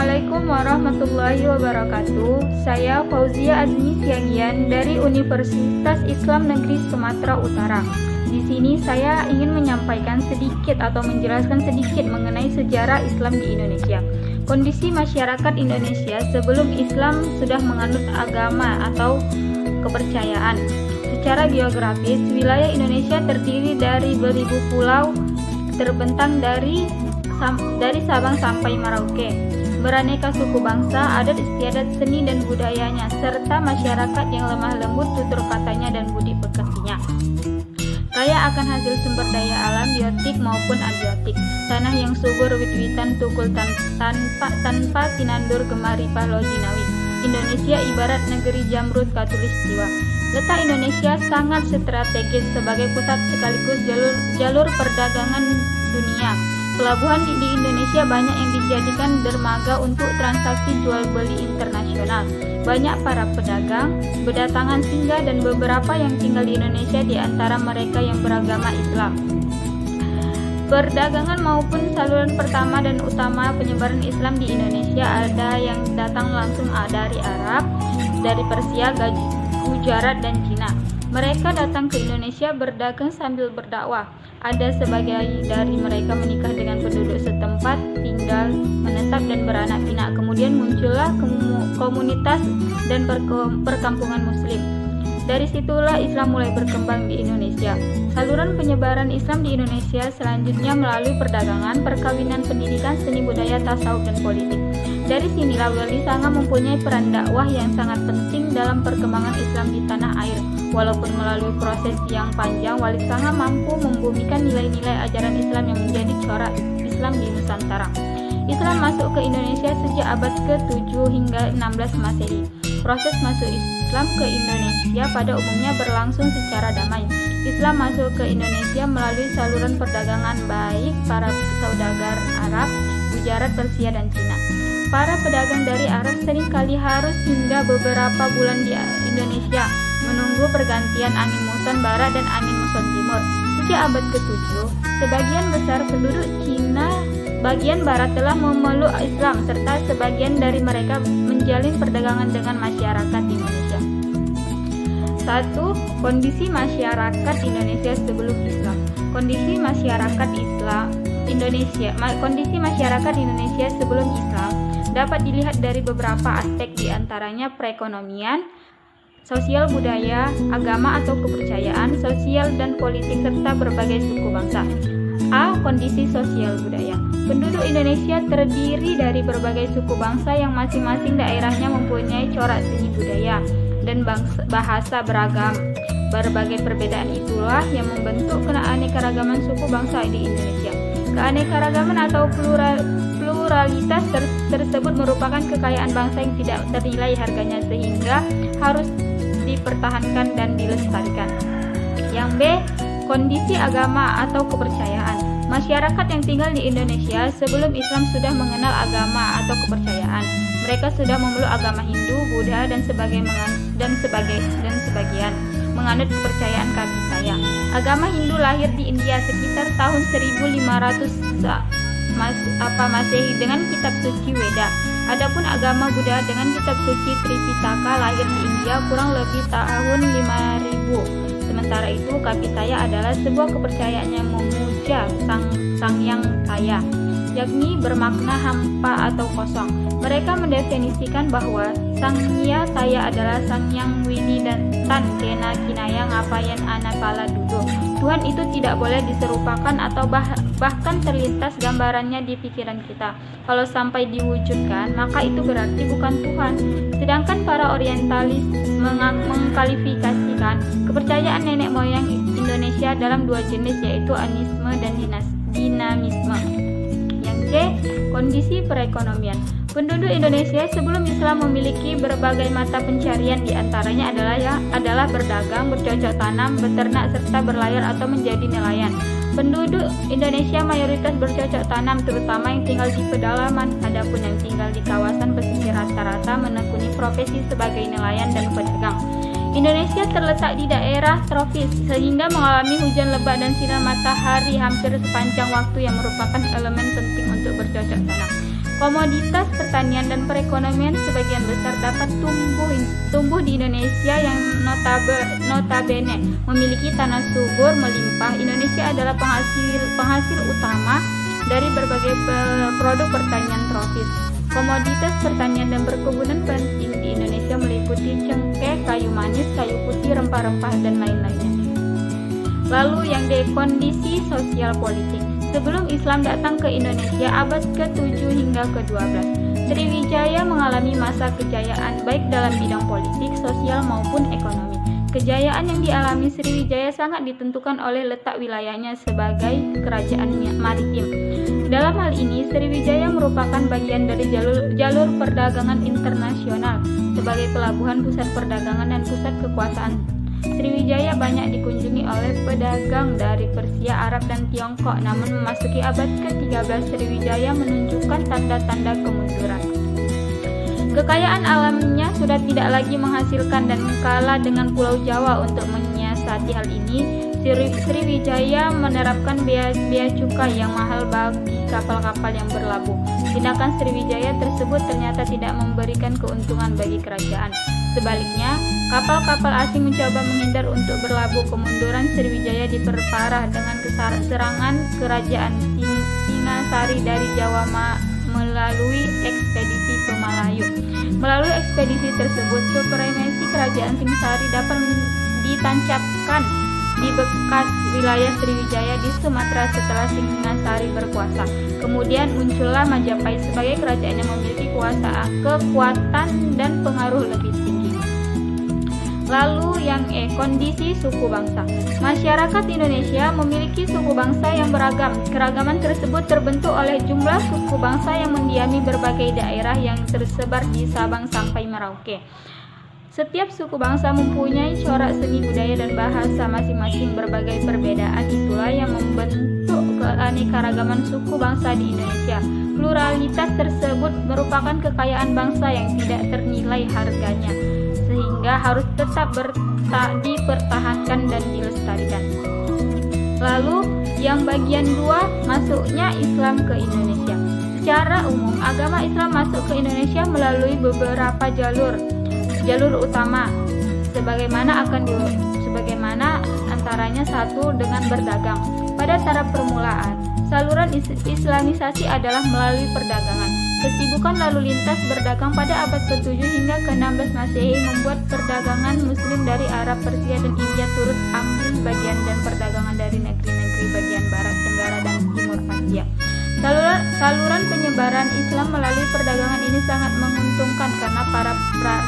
Assalamualaikum warahmatullahi wabarakatuh. Saya Fauzia Azmi Siagian dari Universitas Islam Negeri Sumatera Utara. Di sini saya ingin menyampaikan sedikit atau menjelaskan sedikit mengenai sejarah Islam di Indonesia. Kondisi masyarakat Indonesia sebelum Islam sudah menganut agama atau kepercayaan. Secara geografis, wilayah Indonesia terdiri dari beribu pulau terbentang dari Sabang sampai Merauke. Beraneka suku bangsa, adat istiadat, seni dan budayanya, serta masyarakat yang lemah lembut tutur katanya dan budi pekertinya. Kaya akan hasil sumber daya alam biotik maupun abiotik. Tanah yang subur wit-witan tukul tanpa tinandur gemaripah lojinawi. Indonesia ibarat negeri jamrud katulistiwa. Letak Indonesia sangat strategis sebagai pusat sekaligus jalur perdagangan dunia. Pelabuhan di Indonesia banyak yang dijadikan dermaga untuk transaksi jual beli internasional. Banyak para pedagang berdatangan singgah dan beberapa yang tinggal di Indonesia di antara mereka yang beragama Islam. Perdagangan maupun saluran pertama dan utama penyebaran Islam di Indonesia ada yang datang langsung dari Arab, dari Persia, Gujarat dan Cina. Mereka datang ke Indonesia berdagang sambil berdakwah. Ada sebagian dari mereka menikah dengan penduduk setempat, tinggal, menetap dan beranak pinak. Kemudian muncullah komunitas dan perkampungan Muslim. Dari situlah Islam mulai berkembang di Indonesia. Saluran penyebaran Islam di Indonesia selanjutnya melalui perdagangan, perkawinan, pendidikan, seni budaya, tasawuf dan politik. Dari sinilah Wali Sanga mempunyai peran dakwah yang sangat penting dalam perkembangan Islam di tanah air. Walaupun melalui proses yang panjang, Wali Sanga mampu membumikan nilai-nilai ajaran Islam yang menjadi corak Islam di Nusantara. Islam masuk ke Indonesia sejak abad ke-7 hingga 16 Masehi. Proses masuk Islam ke Indonesia pada umumnya berlangsung secara damai. Islam masuk ke Indonesia melalui saluran perdagangan baik para saudagar Arab, Gujarat, Persia, dan Cina. Para pedagang dari Arab seringkali harus singgah beberapa bulan di Indonesia menunggu pergantian angin muson barat dan angin muson timur. Sejak abad ke-7, sebagian besar penduduk Cina bagian barat telah memeluk Islam serta sebagian dari mereka menjalin perdagangan dengan masyarakat Indonesia. 1. Kondisi masyarakat Indonesia sebelum Islam. Kondisi masyarakat Indonesia sebelum Islam dapat dilihat dari beberapa aspek, diantaranya perekonomian, sosial budaya, agama atau kepercayaan, sosial dan politik, serta berbagai suku bangsa. A. Kondisi sosial budaya. Penduduk Indonesia terdiri dari berbagai suku bangsa yang masing-masing daerahnya mempunyai corak seni budaya dan bahasa beragam. Berbagai perbedaan itulah yang membentuk keanekaragaman suku bangsa di Indonesia. Keanekaragaman atau pluralitas tersebut merupakan kekayaan bangsa yang tidak ternilai harganya sehingga harus dipertahankan dan dilestarikan. Yang B. Kondisi agama atau kepercayaan. Masyarakat yang tinggal di Indonesia sebelum Islam sudah mengenal agama atau kepercayaan. Mereka sudah memeluk agama Hindu, Buddha dan sebagian menganut kepercayaan Kapitaya. Agama Hindu lahir di India sekitar tahun 1500 Masehi dengan kitab suci Weda. Adapun agama Buddha dengan kitab suci Tripitaka lahir di India kurang lebih tahun 5000. Sementara itu, Kapitaya adalah sebuah kepercayaan yang memuja Sang Yang Kaya, yakni bermakna hampa atau kosong. Mereka mendefinisikan bahwa Sang Yang Kaya adalah Sang Yang Wini dan Tan Kena Kinaya Ngapayan Anapala Dudo. Tuhan itu tidak boleh diserupakan atau bahkan terlintas gambarannya di pikiran kita. Kalau sampai diwujudkan, maka itu berarti bukan Tuhan. Sedangkan para orientalis mengkalifikasikan kepercayaan nenek moyang Indonesia dalam dua jenis, yaitu anisme dan dinamisme. Yang C. Kondisi perekonomian. Penduduk Indonesia sebelum Islam memiliki berbagai mata pencarian, diantaranya adalah berdagang, bercocok tanam, beternak, serta berlayar atau menjadi nelayan. Penduduk Indonesia mayoritas bercocok tanam, terutama yang tinggal di pedalaman. Adapun yang tinggal di kawasan pesisir rata-rata menekuni profesi sebagai nelayan dan pedagang. Indonesia terletak di daerah tropis sehingga mengalami hujan lebat dan sinar matahari hampir sepanjang waktu yang merupakan elemen penting untuk bercocok tanam. Komoditas pertanian dan perekonomian sebagian besar dapat tumbuh di Indonesia yang notabene memiliki tanah subur melimpah. Indonesia adalah penghasil utama dari berbagai produk pertanian tropis. Komoditas pertanian dan perkebunan penting di Indonesia meliputi cengkeh, kayu manis, kayu putih, rempah-rempah, dan lain-lainnya. Lalu yang kondisi sosial politik. Sebelum Islam datang ke Indonesia abad ke-7 hingga ke-12, Sriwijaya mengalami masa kejayaan baik dalam bidang politik, sosial maupun ekonomi. Kejayaan yang dialami Sriwijaya sangat ditentukan oleh letak wilayahnya sebagai kerajaan maritim. Dalam hal ini, Sriwijaya merupakan bagian dari jalur perdagangan internasional sebagai pelabuhan, pusat perdagangan, dan pusat kekuasaan. Sriwijaya banyak dikunjungi oleh pedagang dari Persia, Arab, dan Tiongkok. Namun memasuki abad ke-13, Sriwijaya menunjukkan tanda-tanda kemunduran. Kekayaan alamnya sudah tidak lagi menghasilkan dan kalah dengan Pulau Jawa. Untuk menyiasati hal ini, Sriwijaya menerapkan bea cukai yang mahal bagi kapal-kapal yang berlabuh. Tindakan Sriwijaya tersebut ternyata tidak memberikan keuntungan bagi kerajaan. Sebaliknya, kapal-kapal asing mencoba menghindar untuk berlabuh. Kemunduran Sriwijaya diperparah dengan serangan kerajaan Singasari dari Jawa melalui ekspedisi Pemalayu. Melalui ekspedisi tersebut, supremasi kerajaan Singasari dapat ditancapkan di bekas wilayah Sriwijaya di Sumatera setelah Singasari berkuasa. Kemudian muncullah Majapahit sebagai kerajaan yang memiliki kekuatan dan pengaruh lebih tinggi. Lalu yang kondisi suku bangsa. Masyarakat Indonesia memiliki suku bangsa yang beragam. Keragaman tersebut terbentuk oleh jumlah suku bangsa yang mendiami berbagai daerah yang tersebar di Sabang sampai Merauke. Setiap suku bangsa mempunyai corak seni budaya dan bahasa masing-masing. Berbagai perbedaan itulah yang membentuk keanekaragaman suku bangsa di Indonesia. Pluralitas tersebut merupakan kekayaan bangsa yang tidak ternilai harganya, sehingga harus tetap dipertahankan dan dilestarikan. Lalu yang bagian 2, masuknya Islam ke Indonesia. Secara umum, agama Islam masuk ke Indonesia melalui beberapa jalur utama, sebagaimana antaranya satu dengan berdagang. Pada tahap permulaan, saluran Islamisasi adalah melalui perdagangan. Kesibukan lalu lintas berdagang pada abad ke-7 hingga ke-16 Masehi membuat perdagangan Muslim dari Arab, Persia, dan India turut ambil bagian dan perdagangan dari negeri-negeri bagian Barat, Tenggara, dan Timur Asia. Saluran penyebaran Islam melalui perdagangan ini sangat menguntungkan karena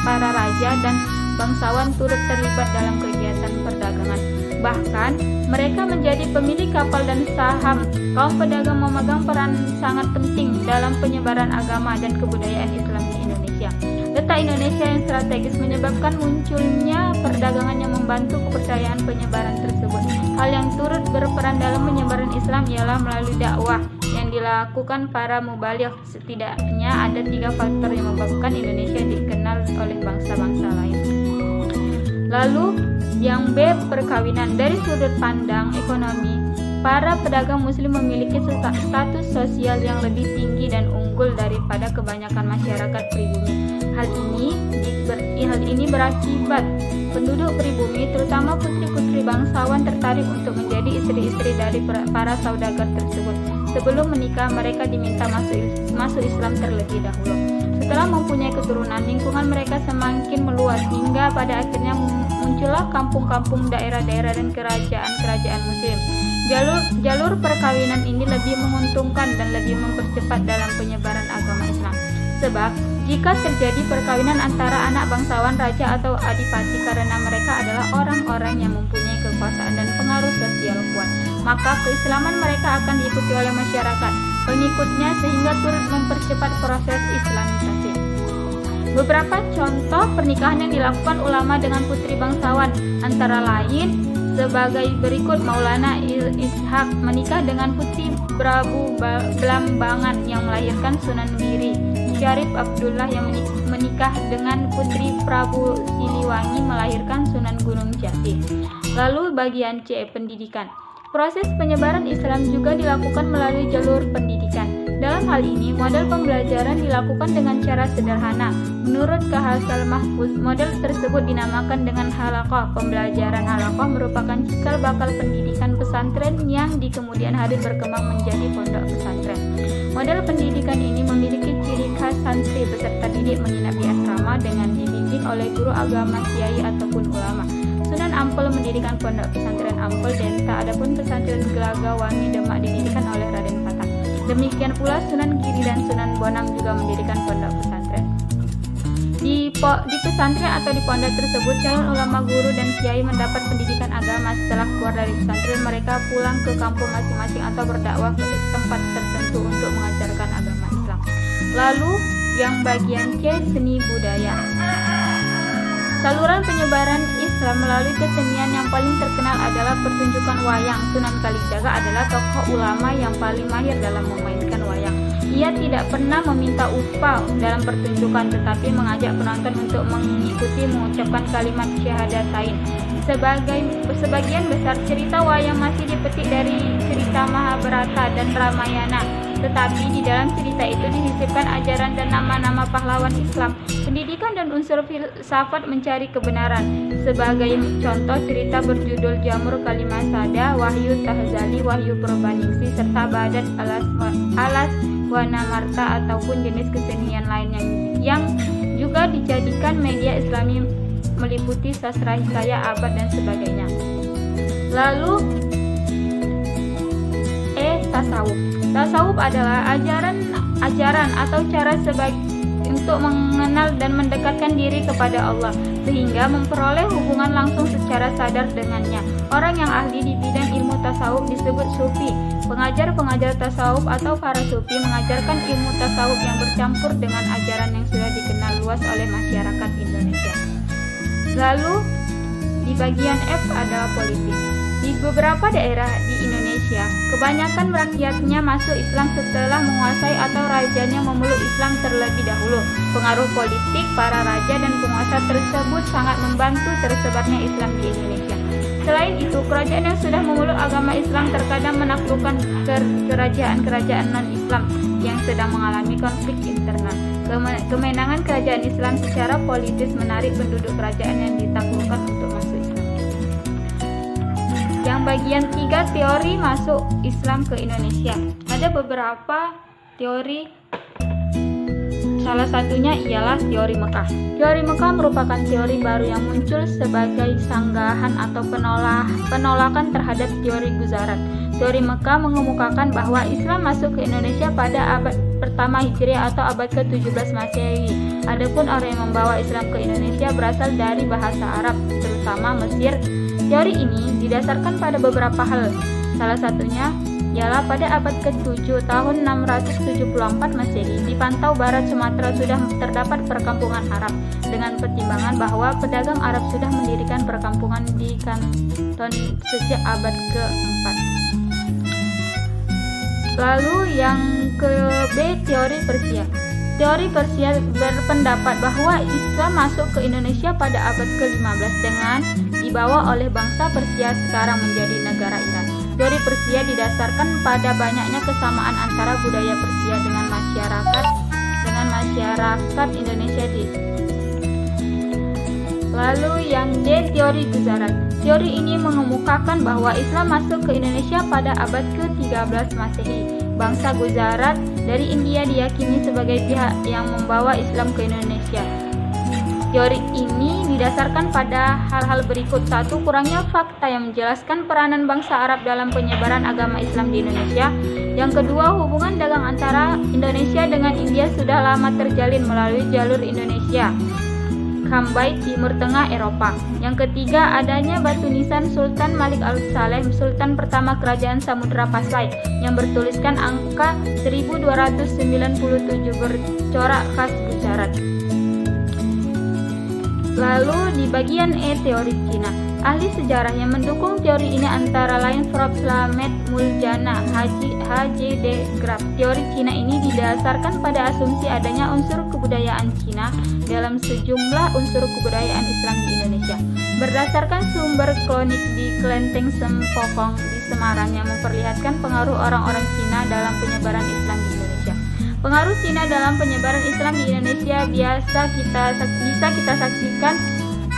para raja dan bangsawan turut terlibat dalam kegiatan perdagangan. Bahkan, mereka menjadi pemilik kapal dan saham. Kaum pedagang memegang peran sangat penting dalam penyebaran agama dan kebudayaan Islam di Indonesia. Letak Indonesia yang strategis menyebabkan munculnya perdagangan yang membantu kepercayaan penyebaran tersebut. Hal yang turut berperan dalam penyebaran Islam ialah melalui dakwah yang dilakukan para mubaligh. Setidaknya ada 3 faktor yang menyebabkan Indonesia dikenal oleh bangsa-bangsa lain. Lalu yang B, perkawinan. Dari sudut pandang ekonomi, para pedagang muslim memiliki status sosial yang lebih tinggi dan unggul daripada kebanyakan masyarakat pribumi. Hal ini berakibat penduduk pribumi, terutama putri-putri bangsawan, tertarik untuk menjadi istri-istri dari para saudagar tersebut. Sebelum menikah, mereka diminta masuk Islam terlebih dahulu. Setelah mempunyai keturunan, lingkungan mereka semakin meluas hingga pada akhirnya muncullah kampung-kampung, daerah-daerah, dan kerajaan-kerajaan muslim. Jalur perkawinan ini lebih menguntungkan dan lebih mempercepat dalam penyebaran agama Islam. Sebab, jika terjadi perkawinan antara anak bangsawan, raja, atau adipati karena mereka adalah orang-orang yang mempunyai kekuasaan dan pengaruh sosial kuat, maka keislaman mereka akan diikuti oleh masyarakat pengikutnya sehingga turut mempercepat proses Islamisasi. Beberapa contoh pernikahan yang dilakukan ulama dengan putri bangsawan antara lain sebagai berikut. Maulana Ishaq menikah dengan putri Prabu Blambangan yang melahirkan Sunan Giri. Syarif Abdullah yang menikah dengan putri Prabu Siliwangi melahirkan Sunan Gunung Jati. Lalu bagian C, pendidikan. Proses penyebaran Islam juga dilakukan melalui jalur pendidikan. Dalam hal ini, model pembelajaran dilakukan dengan cara sederhana. Menurut Kahasal Mahfuz, model tersebut dinamakan dengan halaqah. Pembelajaran halaqah merupakan cikal bakal pendidikan pesantren yang di kemudian hari berkembang menjadi pondok pesantren. Model pendidikan ini memiliki ciri khas santri beserta didik menginap di asrama dengan dibimbing oleh guru agama, kiai ataupun ulama. Sunan Ampel mendirikan pondok pesantren Ampel Denta, adapun pesantren Gelaga Wangi Demak didirikan oleh Raden Fatah. Demikian pula Sunan Giri dan Sunan Bonang juga mendirikan pondok pesantren. Di pesantren atau di pondok tersebut, calon ulama, guru, dan kiai mendapat pendidikan agama. Setelah keluar dari pesantren, mereka pulang ke kampung masing-masing atau berdakwah ke tempat tertentu untuk mengajarkan agama Islam. Lalu, yang bagian C, seni budaya. Saluran penyebaran Islam melalui kesenian yang paling terkenal adalah pertunjukan wayang. Sunan Kalijaga adalah tokoh ulama yang paling mahir dalam memainkan wayang. Ia tidak pernah meminta upah dalam pertunjukan, tetapi mengajak penonton untuk mengikuti mengucapkan kalimat syahadatain. Sebagian besar cerita wayang masih dipetik dari cerita Mahabharata dan Ramayana. Tetapi di dalam cerita itu disisipkan ajaran dan nama-nama pahlawan Islam, pendidikan dan unsur filsafat mencari kebenaran. Sebagai contoh, cerita berjudul Jamur Kalimasada, Wahyu Tahzali, Wahyu Purbaningsi, serta Badat Alas Wanamarta ataupun jenis kesenian lainnya yang juga dijadikan media Islami meliputi sastra hikayat, abad, dan sebagainya. Lalu tasawuf. Tasawuf adalah ajaran atau cara untuk mengenal dan mendekatkan diri kepada Allah sehingga memperoleh hubungan langsung secara sadar dengannya. Orang yang ahli di bidang ilmu tasawuf disebut sufi. Pengajar-pengajar tasawuf atau para sufi mengajarkan ilmu tasawuf yang bercampur dengan ajaran yang sudah dikenal luas oleh masyarakat Indonesia. Lalu di bagian F adalah politik. Di beberapa daerah di Indonesia, kebanyakan rakyatnya masuk Islam setelah menguasai atau rajanya memeluk Islam terlebih dahulu. Pengaruh politik para raja dan penguasa tersebut sangat membantu tersebarnya Islam di Indonesia. Selain itu, kerajaan yang sudah memeluk agama Islam terkadang menaklukkan kerajaan-kerajaan non-Islam yang sedang mengalami konflik internal. Kemenangan kerajaan Islam secara politis menarik penduduk kerajaan yang ditaklukkan untuk masuk Islam. Yang bagian 3, teori masuk Islam ke Indonesia. Ada beberapa teori, salah satunya ialah teori Mekah. Teori Mekah merupakan teori baru yang muncul sebagai sanggahan atau penolakan terhadap teori Guzarat. Teori Mekah mengemukakan bahwa Islam masuk ke Indonesia pada abad pertama Hijriah atau abad ke-17 Masehi. Adapun orang yang membawa Islam ke Indonesia berasal dari bahasa Arab, terutama Mesir. Teori ini didasarkan pada beberapa hal. Salah satunya ialah pada abad ke-7 tahun 674 Masehi, di pantau barat Sumatera sudah terdapat perkampungan Arab dengan pertimbangan bahwa pedagang Arab sudah mendirikan perkampungan di kanton sejak abad ke-4. Lalu yang ke-B, teori Persia. Teori Persia berpendapat bahwa Islam masuk ke Indonesia pada abad ke-15 dengan dibawa oleh bangsa Persia sekarang menjadi negara Iran. Teori Persia didasarkan pada banyaknya kesamaan antara budaya Persia dengan masyarakat Indonesia Lalu yang D, teori Guzarat. Teori ini mengemukakan bahwa Islam masuk ke Indonesia pada abad ke-13 Masehi. Bangsa Guzarat dari India diyakini sebagai pihak yang membawa Islam ke Indonesia. Teori ini didasarkan pada hal-hal berikut. 1. Kurangnya fakta yang menjelaskan peranan bangsa Arab dalam penyebaran agama Islam di Indonesia. Yang kedua, hubungan dagang antara Indonesia dengan India sudah lama terjalin melalui jalur Indonesia Khambai Timur Tengah Eropa. Yang ketiga, adanya batu nisan Sultan Malik Al-Saleh, Sultan pertama Kerajaan Samudra Pasai, yang bertuliskan angka 1297 bercorak khas Gujarat. Lalu di bagian E, teori Cina. Ahli sejarah yang mendukung teori ini antara lain Prof. Slamet Muljana, H.J. de Graaf. Teori Cina ini didasarkan pada asumsi adanya unsur kebudayaan Cina dalam sejumlah unsur kebudayaan Islam di Indonesia. Berdasarkan sumber kronik di Kelenteng Sempokong di Semarang yang memperlihatkan pengaruh orang-orang Cina dalam penyebaran Islam di Indonesia. Pengaruh Cina dalam penyebaran Islam di Indonesia bisa kita saksikan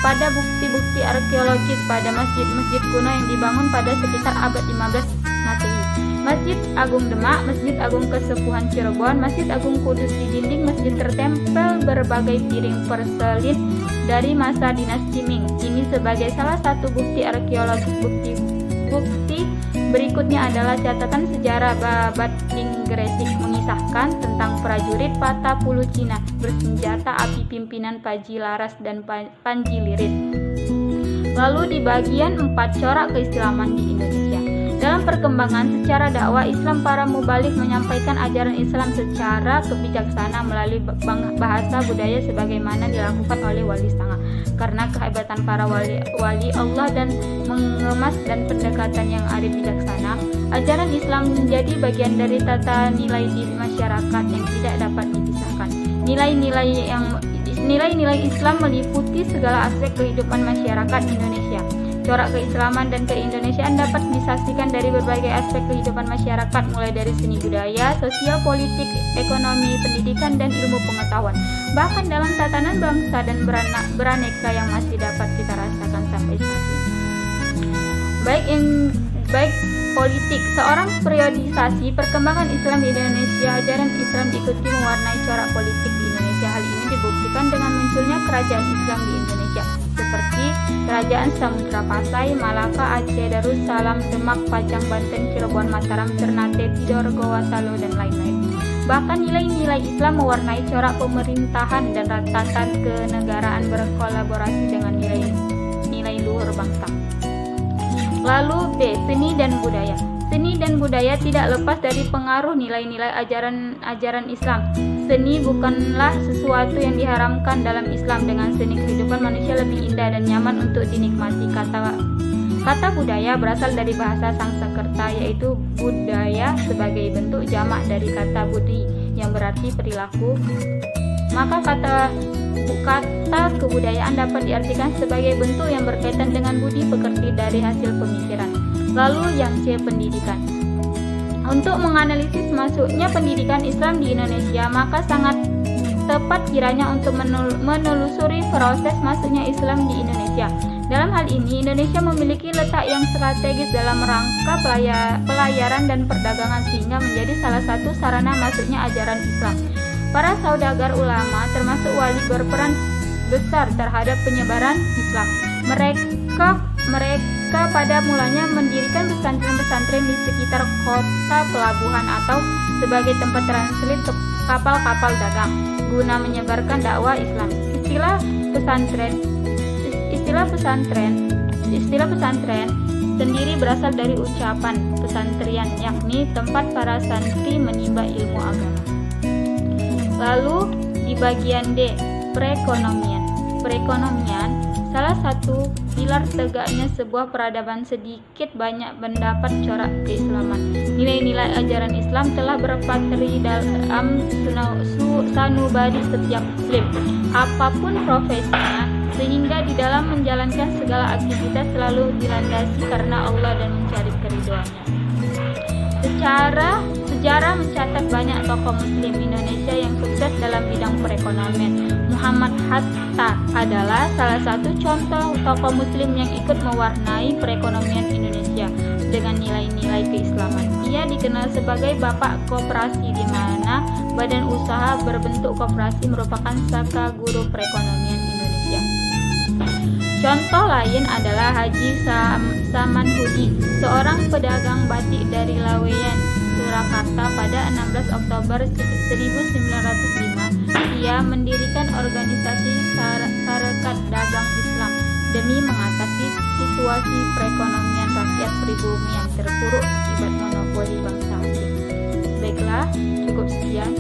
pada bukti-bukti arkeologis pada masjid-masjid kuno yang dibangun pada sekitar abad 15 Masehi. Masjid Agung Demak, Masjid Agung Kesepuhan Cirebon, Masjid Agung Kudus, di dinding masjid tertempel berbagai piring porselin dari masa dinasti Ming. Ini sebagai salah satu bukti arkeologis. Bukti berikutnya adalah catatan sejarah Babat Gresik mengisahkan tentang prajurit Patapulu Cina bersenjata api pimpinan Panji Laras dan Panji Lirit. Lalu di bagian 4, corak keislaman di Indonesia. Dalam perkembangan secara dakwah Islam, para mubalik menyampaikan ajaran Islam secara kebijaksanaan melalui bahasa budaya sebagaimana dilakukan oleh wali sanga. Karena kehebatan para wali Allah dan mengemas dan pendekatan yang arif bijaksana, ajaran Islam menjadi bagian dari tata nilai di masyarakat yang tidak dapat dipisahkan. Nilai-nilai Islam meliputi segala aspek kehidupan masyarakat Indonesia. Corak keislaman dan keindonesiaan dapat disaksikan dari berbagai aspek kehidupan masyarakat, mulai dari seni budaya, sosial, politik, ekonomi, pendidikan, dan ilmu pengetahuan. Bahkan dalam tatanan bangsa dan beraneka yang masih dapat kita rasakan sampai saat ini. Baik politik, seorang periodisasi perkembangan Islam di Indonesia. Ajaran Islam diikuti mewarnai corak politik di Indonesia. Hal ini dibuktikan dengan munculnya kerajaan Islam di Indonesia, seperti Kerajaan Samudra Pasai, Malaka, Aceh, Darussalam, Demak, Pajang, Banten, Cirebon, Mataram, Ternate, Tidore, Goa, Salo, dan lain-lain. Bahkan nilai-nilai Islam mewarnai corak pemerintahan dan tatanan kenegaraan berkolaborasi dengan nilai luhur bangsa. Lalu B. Seni dan budaya. Seni dan budaya tidak lepas dari pengaruh nilai-nilai ajaran Islam. Seni bukanlah sesuatu yang diharamkan dalam Islam. Dengan seni, kehidupan manusia lebih indah dan nyaman untuk dinikmati. Kata budaya berasal dari bahasa Sanskerta, yaitu budaya sebagai bentuk jamak dari kata budi yang berarti perilaku. Maka kata kebudayaan dapat diartikan sebagai bentuk yang berkaitan dengan budi pekerti dari hasil pemikiran. Lalu yang C, pendidikan. Untuk menganalisis masuknya pendidikan Islam di Indonesia, maka sangat tepat kiranya untuk menelusuri proses masuknya Islam di Indonesia. Dalam hal ini, Indonesia memiliki letak yang strategis dalam rangka pelayaran dan perdagangan, sehingga menjadi salah satu sarana masuknya ajaran Islam. Para saudagar ulama termasuk wali berperan besar terhadap penyebaran Islam. Mereka pada mulanya mendirikan pesantren-pesantren di sekitar kota pelabuhan atau sebagai tempat transit kapal-kapal dagang guna menyebarkan dakwah Islam. Istilah pesantren sendiri berasal dari ucapan pesantrian, yakni tempat para santri menimba ilmu agama. Lalu di bagian D, perekonomian. Salah satu pilar tegaknya sebuah peradaban, sedikit banyak mendapat corak keislaman. Nilai-nilai ajaran Islam telah berpatri dalam sanubari setiap muslim, apapun profesinya, sehingga di dalam menjalankan segala aktivitas selalu dilandasi karena Allah dan mencari keridhoannya. Sejarah mencatat banyak tokoh muslim Indonesia yang sukses dalam bidang perekonomian. Muhammad Hatta adalah salah satu contoh tokoh muslim yang ikut mewarnai perekonomian Indonesia dengan nilai-nilai keislaman. Ia dikenal sebagai bapak koperasi, di mana badan usaha berbentuk koperasi merupakan saka guru perekonomian Indonesia. Contoh lain adalah Haji Samanhudi, seorang pedagang batik dari Laweyan, Surakarta. Pada 16 Oktober 1905, ia mendirikan organisasi Sarekat Dagang Islam demi mengatasi situasi perekonomian rakyat pribumi yang terpuruk akibat monopoli bangsa asing. Baiklah, cukup sekian.